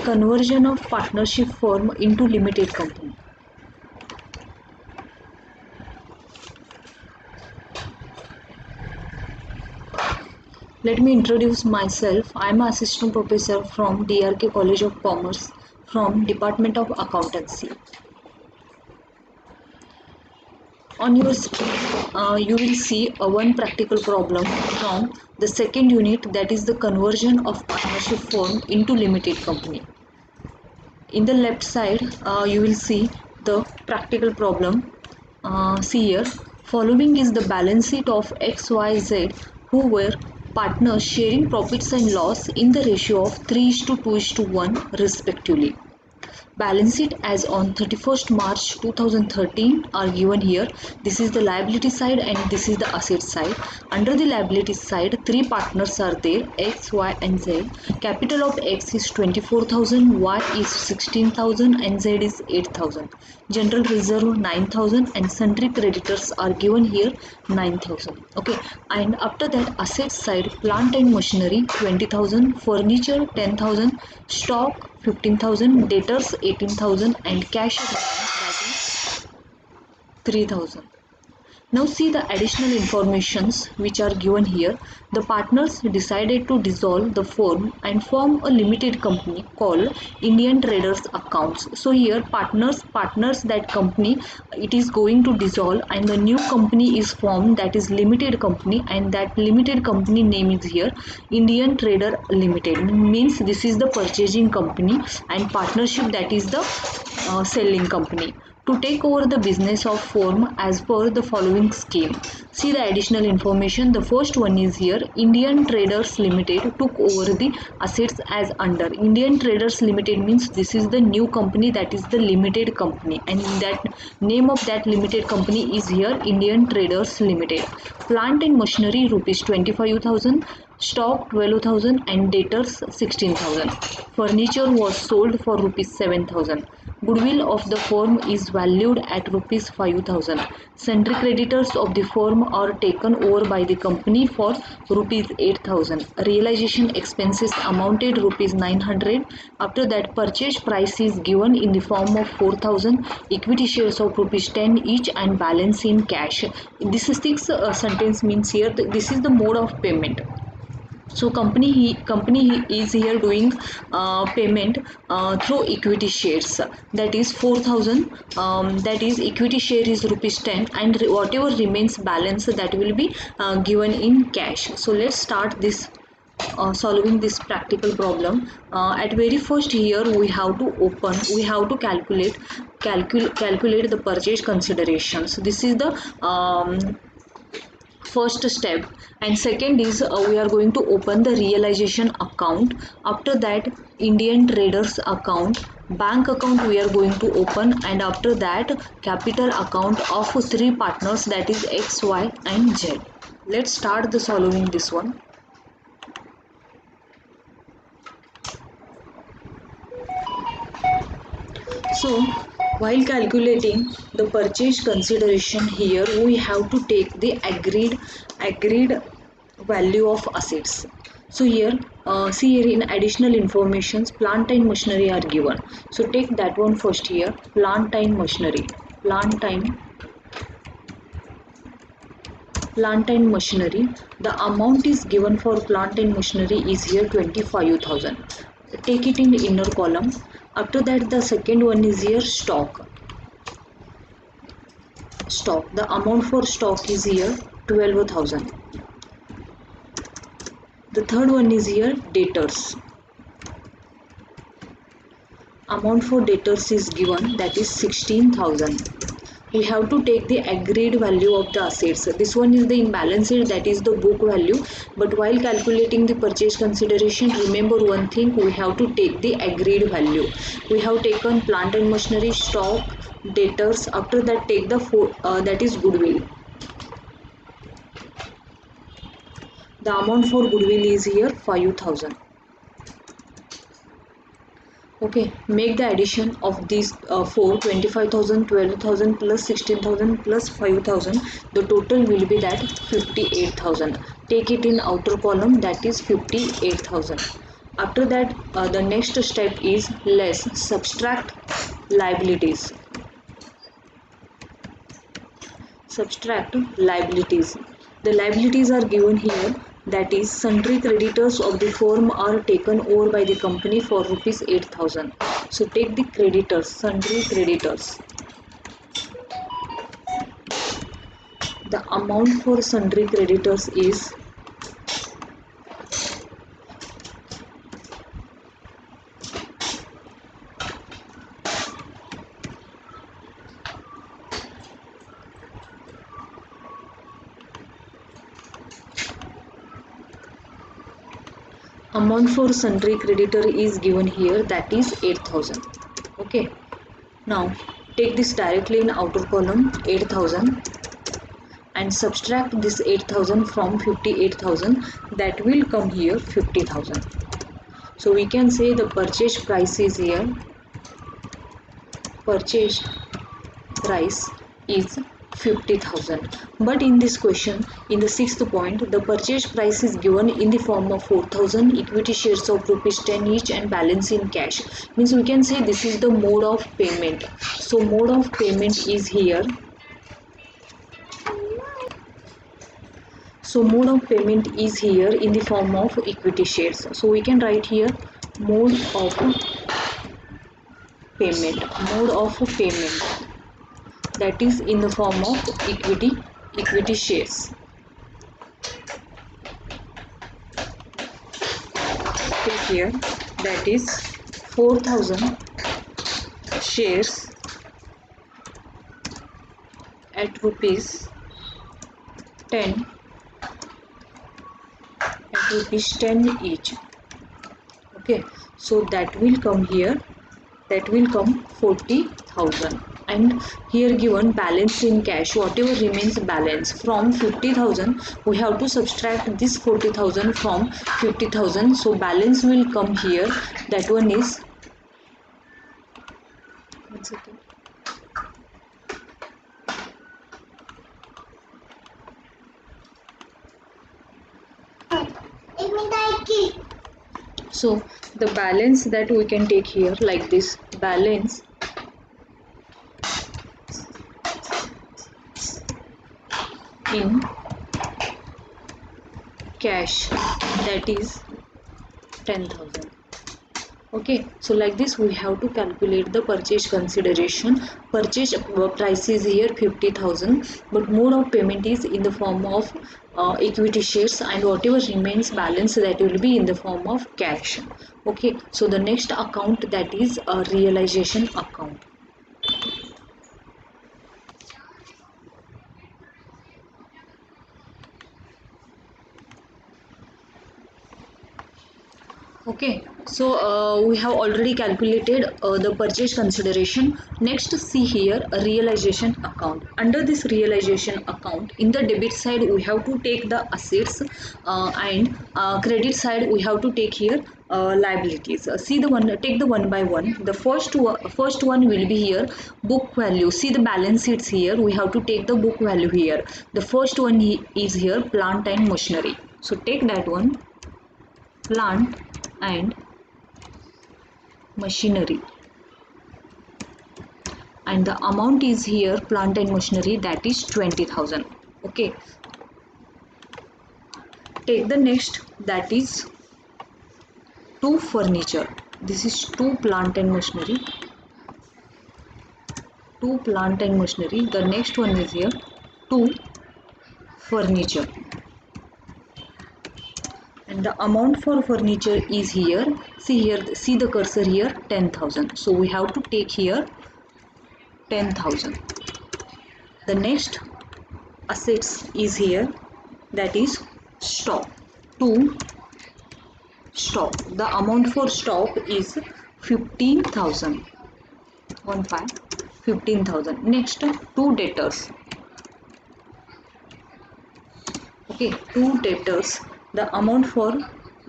Conversion of partnership firm into limited company. Let me introduce myself. I am assistant professor from DRK College of Commerce from Department of Accountancy. On your screen, you will see one practical problem from the second unit, that is the conversion of partnership firm into limited company. In the left side, you will see the practical problem. See here, following is the balance sheet of XYZ who were partners sharing profits and loss in the ratio of 3:2:1 respectively. Balance sheet as on 31st March 2013 are given here. This is the liability side and this is the asset side. Under the liability side, three partners are there, X, Y and Z. Capital of X is 24,000, Y is 16,000 and Z is 8,000. General reserve 9,000 and sundry creditors are given here 9,000. Okay, and after that asset side, plant and machinery 20,000, furniture 10,000, stock 15,000, debtors 18,000 and cash that is 3,000. Now see the additional informations which are given here. The partners decided to dissolve the firm and form a limited company called Indian Traders Accounts. So here partners that company it is going to dissolve and the new company is formed, that is limited company, and that limited company name is here Indian Trader Limited. Means this is the purchasing company and partnership that is the selling company to take over the business of firm as per the following scheme. See the additional information. The first one is here, Indian Traders Limited took over the assets as under. Indian Traders Limited means this is the new company, that is the limited company, and that name of that limited company is here Indian Traders Limited. Plant and machinery rupees 25,000, stock 12,000 and debtors 16,000. Furniture was sold for rupees 7,000. Goodwill of the firm is valued at rupees 5,000. Sundry creditors of the firm are taken over by the company for rupees 8,000. Realization expenses amounted rupees 900. After that, purchase price is given in the form of 4,000, equity shares of rupees 10 each and balance in cash. This sixth sentence means here this is the mode of payment. So company is here doing payment through equity shares, that is 4,000, that is equity share is rupees 10 and whatever remains balance that will be given in cash. So let's start this solving this practical problem. At very first here we have to calculate the purchase considerations. This is the first step, and second is we are going to open the realization account. After that, Indian Traders account, bank account we are going to open, and after that capital account of three partners, that is X, Y and Z. Let's start the solving this one. So while calculating the purchase consideration, here we have to take the agreed value of assets. So here see here in additional informations, plant and machinery are given. So take that one first here, plant and machinery. Plant and machinery, the amount is given for plant and machinery is here 25,000. Take it in the inner column. After that, the second one is here stock. The amount for stock is here 12,000. The third one is here debtors. Amount for debtors is given, that is 16,000. We have to take the agreed value of the assets. This one is the imbalance sheet, that is the book value. But while calculating the purchase consideration, remember one thing, we have to take the agreed value. We have taken plant and machinery, stock, debtors. After that, take the that is goodwill. The amount for goodwill is here 5,000. Okay, make the addition of these 25,000, 12,000 plus 16,000 plus 5,000. The total will be that 58,000. Take it in outer column, that is 58,000. After that, the next step is less subtract liabilities. Subtract liabilities. The liabilities are given here, that is sundry creditors of the firm are taken over by the company for rupees 8,000. So take the creditors, sundry creditors. The amount for sundry creditors is amount for sundry creditor is given here, that is 8,000. Okay, now take this directly in outer column 8,000 and subtract this 8,000 from 58,000, that will come here 50,000. So we can say the purchase price is here, purchase price is 50,000. But in this question, in the sixth point, the purchase price is given in the form of 4,000 equity shares of rupees 10 each and balance in cash. Means we can say this is the mode of payment. So mode of payment is here. So mode of payment is here in the form of equity shares. So we can write here mode of payment. Mode of payment, that is in the form of equity shares. Take here, that is 4,000 shares at rupees 10 each. Okay, so that will come here, that will come 40,000. And here given balance in cash, whatever remains balance from 50,000, we have to subtract this 40,000 from 50,000. So balance will come here, that one is 1 second. So the balance that we can take here like this, balance in cash, that is 10,000. Okay, so like this we have to calculate the purchase consideration. Purchase price is here 50,000, but mode of payment is in the form of equity shares, and whatever remains balance, that will be in the form of cash. Okay, so the next account, that is a realization account. Okay, so we have already calculated the purchase consideration. Next, see here a realization account. Under this realization account, in the debit side we have to take the assets, and credit side we have to take here liabilities. See the one, take the one by one. The first one will be here book value. See the balance sheets here. We have to take the book value here. The first one is here plant and machinery. So take that one, plant and machinery, and the amount is here plant and machinery, that is 20,000. Okay, take the next, that is two furniture. This is two plant and machinery, the next one is here two furniture, and the amount for furniture is here, see here, see the cursor here, 10,000. So we have to take here 10,000. The next assets is here, that is stock, to stock. The amount for stock is 15,000. 15,000. Next, two debtors. Okay, two debtors. The amount for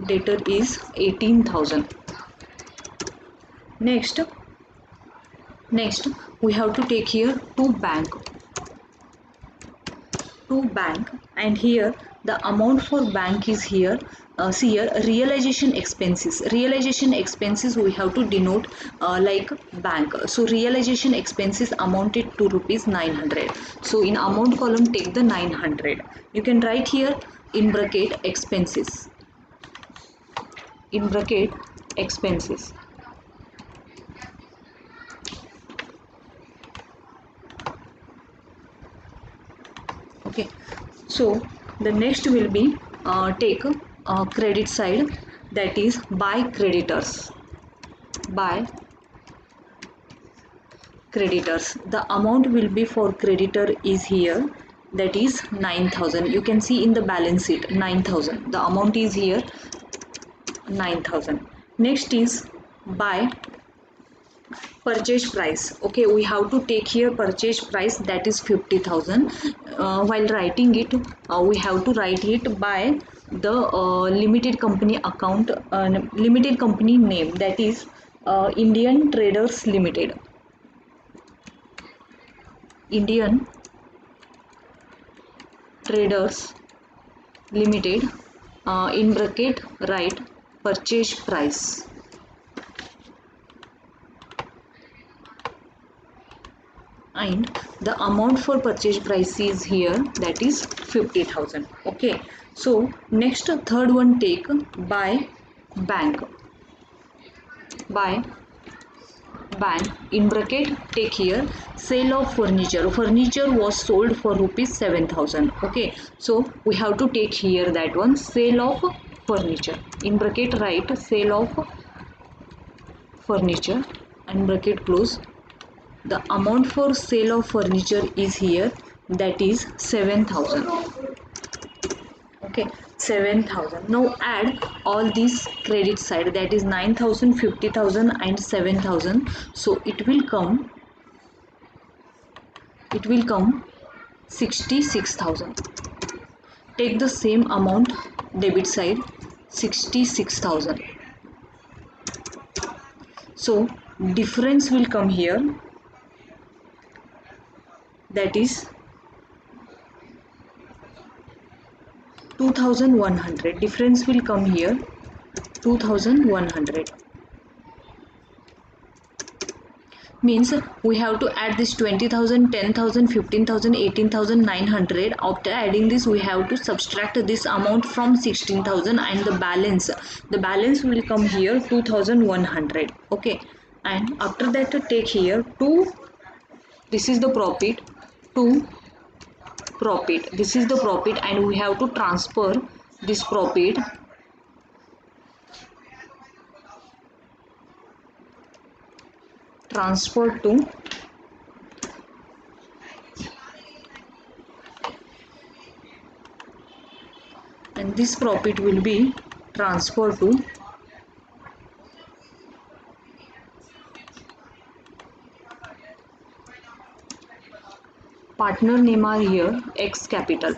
debtor is 18,000. Next we have to take here two bank, and here the amount for bank is here see here, realization expenses. Realization expenses we have to denote like bank. So realization expenses amounted to rupees 900. So in amount column take the 900. You can write here in bracket expenses, in bracket expenses. Okay, so the next will be take credit side, that is by creditors. By creditors, the amount will be for creditor is here, that is 9,000. You can see in the balance sheet 9,000, the amount is here 9,000. Next is by purchase price. Okay, we have to take here purchase price, that is 50,000. While writing it, we have to write it by the limited company account, limited company name, that is Indian Traders Limited. Indian Traders Limited, in bracket write purchase price. And the amount for purchase price is here, that is 50,000. Okay, so next third one take by bank. By bank, in bracket take here sale of furniture. Furniture was sold for rupees 7,000. Okay, so we have to take here that one, sale of furniture. In bracket write sale of furniture and bracket close. The amount for sale of furniture is here, that is 7,000. Okay, 7,000. Now add all these credit side, that is 9,000, 50,000 and 7,000. So it will come 66,000. Take the same amount debit side, 66,000. So difference will come here, that is 2,100. Difference will come here, 2,100. Means we have to add this 20,000, 10,000, 15,000, 18,900. After adding this, we have to subtract this amount from 16,000 and the balance will come here 2,100. Okay, and after that take here 2. This is the profit, 2 profit. This is the profit, and we have to transfer this profit to and this profit will be transferred to partner name are here X capital.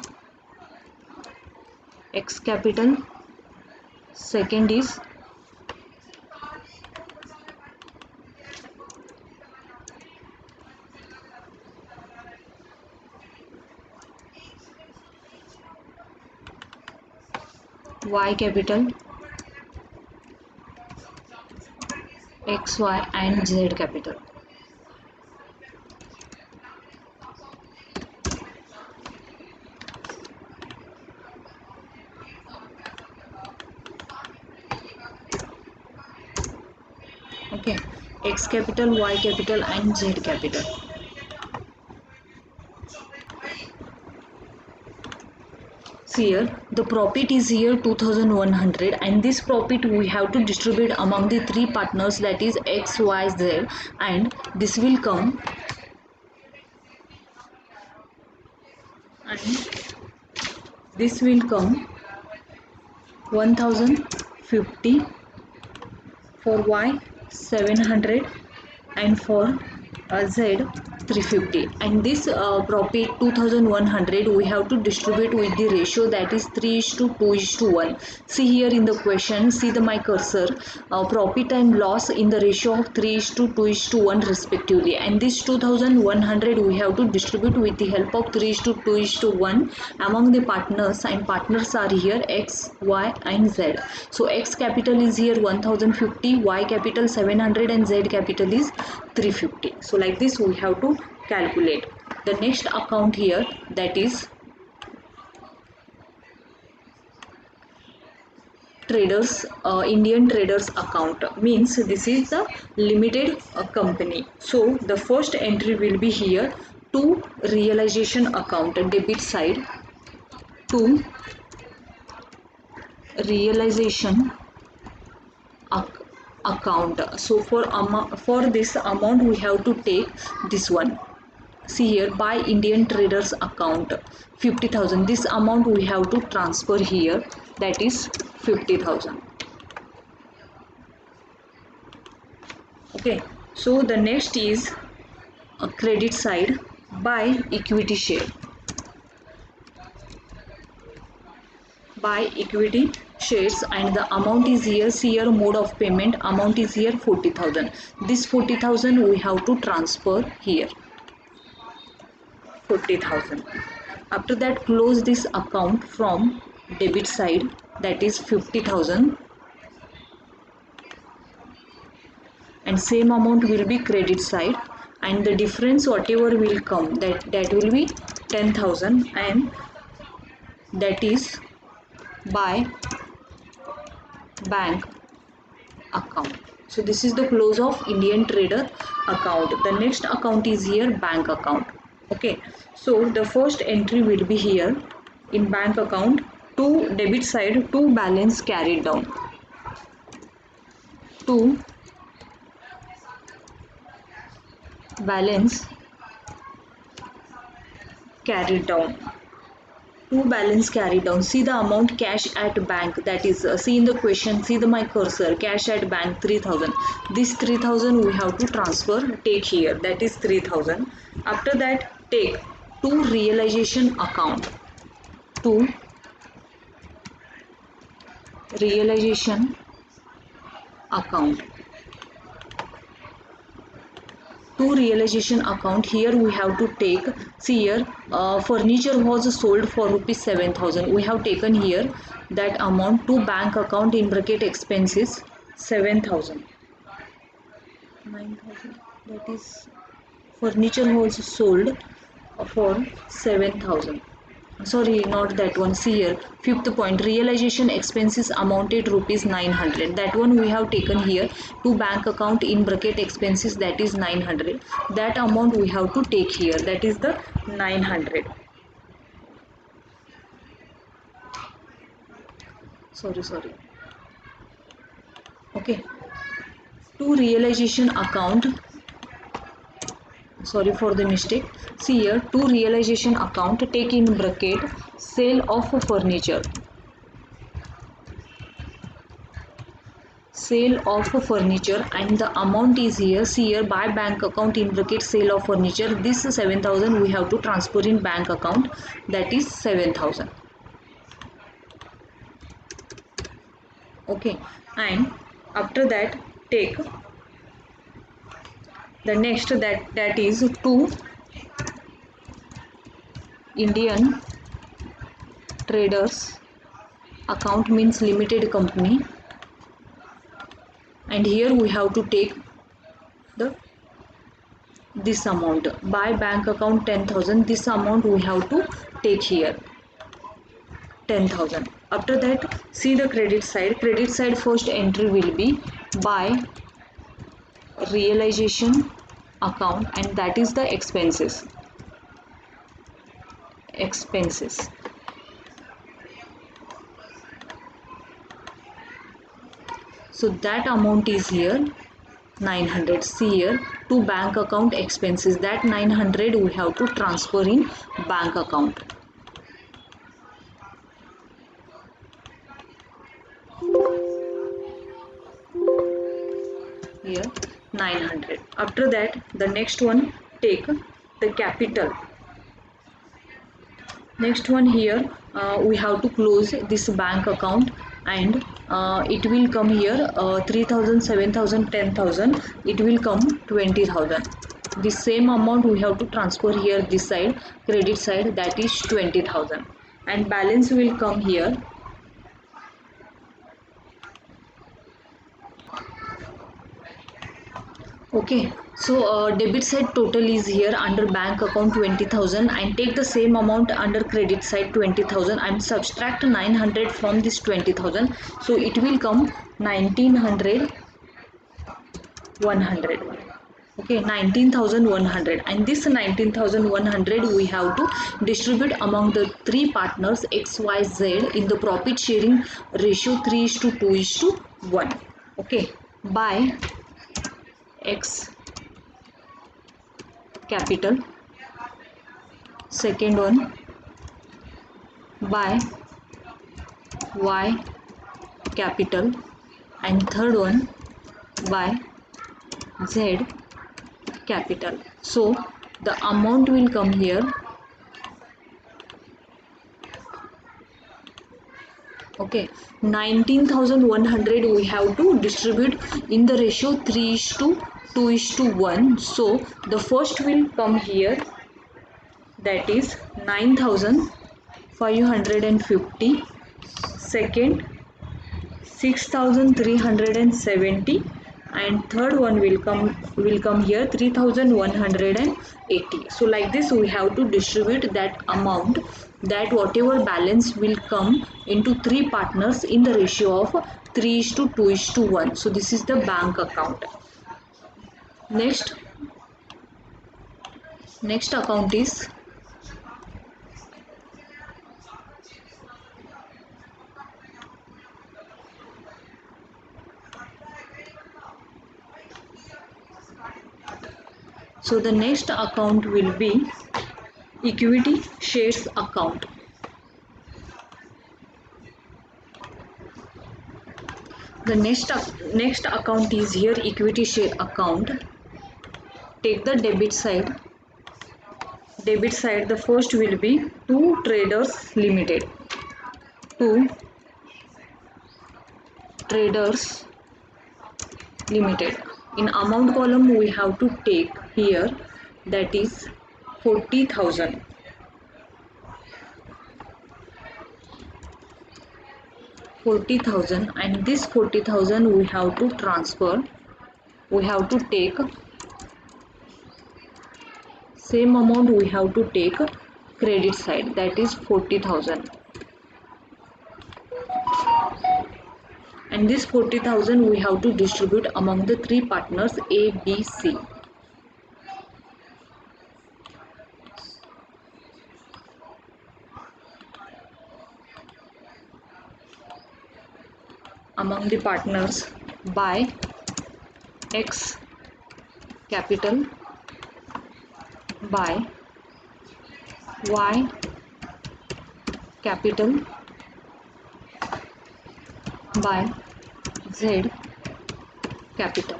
X capital. Second is Y capital, X, Y and Z capital. Okay, X capital, Y capital and Z capital. See here, the profit is here 2,100, and this profit we have to distribute among the three partners, that is X, Y, Z, and this will come and this will come 1,050 for Y, 700 and for Z 350, and this profit 2100 we have to distribute with the ratio that is 3 is to 2 is to 1. See here in the question, see the my cursor, profit and loss in the ratio of 3 is to 2 is to 1 respectively, and this 2100 we have to distribute with the help of 3 is to 2 is to 1 among the partners, and partners are here X, Y and Z. So X capital is here 1050, Y capital 700 and Z capital is 350. So like this we have to calculate. The next account here, that is traders, Indian traders account, means this is the limited company. So the first entry will be here to realization account, debit side, to realization account. So for this amount we have to take this one. See here, buy Indian traders account 50,000. This amount we have to transfer here, that is 50,000. Okay, so the next is a credit side, buy equity share. Buy equity shares, and the amount is here. See here, mode of payment, amount is here 40,000. This 40,000 we have to transfer here, 40,000. After that, close this account from debit side, that is 50,000, and same amount will be credit side, and the difference whatever will come, that will be 10,000, and that is by bank account. So this is the close of Indian trader account. The next account is here bank account. Okay, so the first entry will be here in bank account, to debit side, to balance carried down, to balance carried down, to balance carried down. See the amount cash at bank, that is see in the question, see the my cursor, cash at bank 3,000. This 3,000 we have to transfer, take here, that is 3,000. After that, take to realization account, to realization account, to realization account. Here we have to take, see here, furniture was sold for rupees 7,000. We have taken here that amount to bank account, in bracket expenses 7,000, 9,000, that is furniture was sold for 7,000. Sorry, not that one. See here, fifth point, realization expenses amounted rupees 900. That one we have taken here to bank account, in bracket expenses, that is 900. That amount we have to take here, that is the 900. Sorry. Okay, to realization account, sorry for the mistake. See here, to realization account, take in bracket sale of furniture, sale of furniture, and the amount is here. See here, by bank account, in bracket sale of furniture, this 7,000 we have to transfer in bank account, that is 7,000. Okay, and after that, take the next, that is to Indian traders account, means limited company, and here we have to take the this amount, by bank account 10,000. This amount we have to take here, 10,000. After that, see the credit side. Credit side, first entry will be by realization account, and that is the expenses, so that amount is here 900. See here, to bank account expenses, that 900 we have to transfer in bank account. here 900. After that, the next one, take the capital. Next one here, we have to close this bank account, and it will come here 3000, 7000, 10,000. It will come 20,000. The same amount we have to transfer here this side, credit side, that is 20,000, and balance will come here. Okay, so debit side total is here under bank account 20,000, and take the same amount under credit side 20,000 and subtract 900 from this 20,000. So it will come 1900, 100. Okay, 19,100, and this 19,100 we have to distribute among the three partners XYZ in the profit sharing ratio 3:2:1. Okay, by X capital, second one by Y capital, and third one by Z capital. So the amount will come here. Okay, 19,100 we have to distribute in the ratio 3:2:1. So the first will come here, that is 9,550. Second, 6,370, and third one will come here 3,180. So like this we have to distribute that amount, that whatever balance will come into three partners in the ratio of 3:2:1. So this is the bank account. Next account is so the next account will be equity shares account. The next account is here equity share account. Take the debit side. The first will be Two Traders Limited. Two Traders Limited. In amount column we have to take here, that is 40,000. 40,000, and this 40,000 we have to transfer. We have to take same amount, we have to take credit side, that is 40,000, and this 40,000 we have to distribute among the three partners A, B, C. Among the partners by X capital, by Y capital, by Z capital.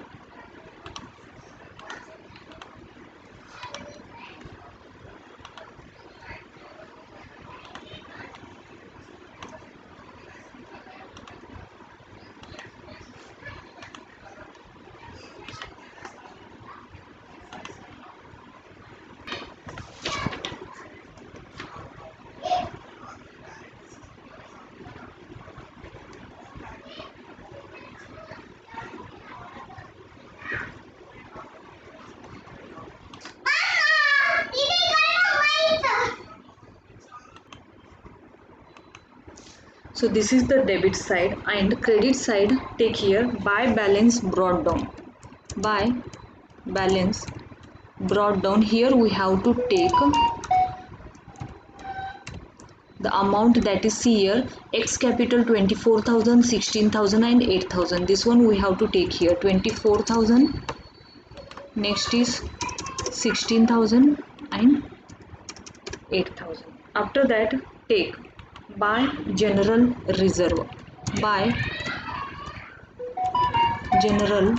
So this is the debit side, and credit side take here by balance brought down. By balance brought down, here we have to take the amount, that is here X capital 24,000, 16,000 and 8,000. This one we have to take here 24,000. Next is 16,000 and 8,000. After that, take by general reserve. By general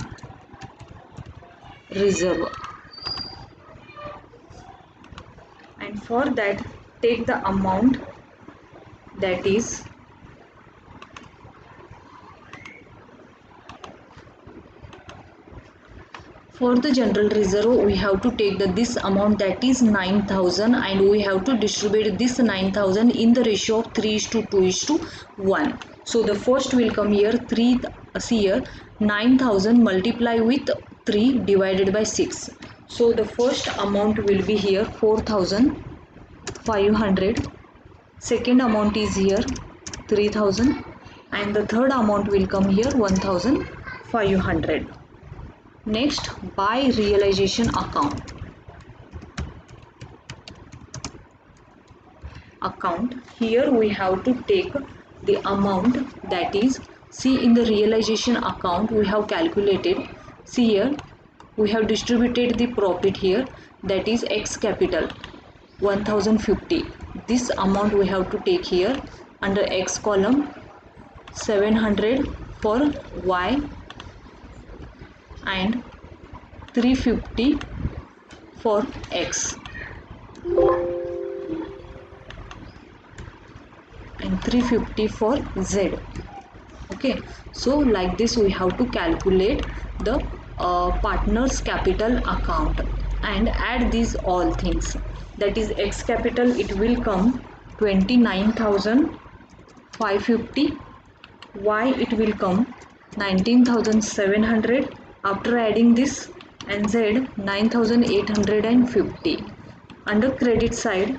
reserve. And for that, take the amount that is for the general reserve. We have to take this amount that is 9,000, and we have to distribute this 9,000 in the ratio of 3:2:1. So the first will come here 3. See here, 9,000 multiply with 3 divided by 6. So the first amount will be here 4,500. Second amount is here 3,000, and the third amount will come here 1,500. Next, by realization account. Here we have to take the amount that is, see, in the realization account we have calculated. See here, we have distributed the profit here, that is X capital 1050. This amount we have to take here under X column, 700 for Y, and 350 for X, and 350 for Z. Okay, so like this we have to calculate the partners capital account and add these all things. That is X capital, it will come 29,550. Y, it will come 19,700 after adding this, and Z 9,850. Under credit side,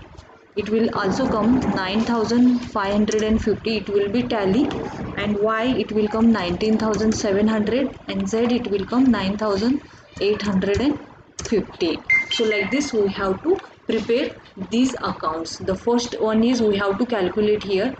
it will also come 9,550, it will be tally, and Y, it will come 19,700, and Z, it will come 9,850. So like this we have to prepare these accounts. The first one is we have to calculate here.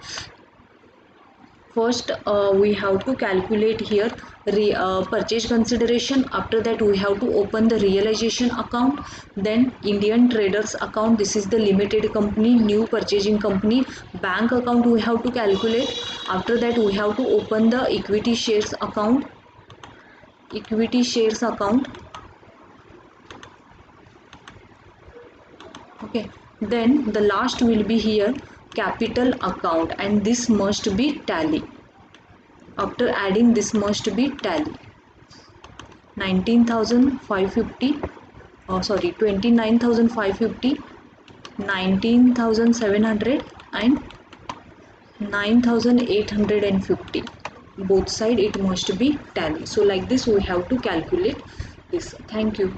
First, we have to calculate here purchase consideration. After that, we have to open the realization account. Then Indian traders account. This is the limited company, new purchasing company. Bank account we have to calculate. After that, we have to open the equity shares account. Equity shares account. Okay. Then the last will be here capital account, and this must be tally. After adding, this must be tally. 19,550, 29,550, 19,700 and 9,850. Both side it must be tally. So like this we have to calculate this. Thank you.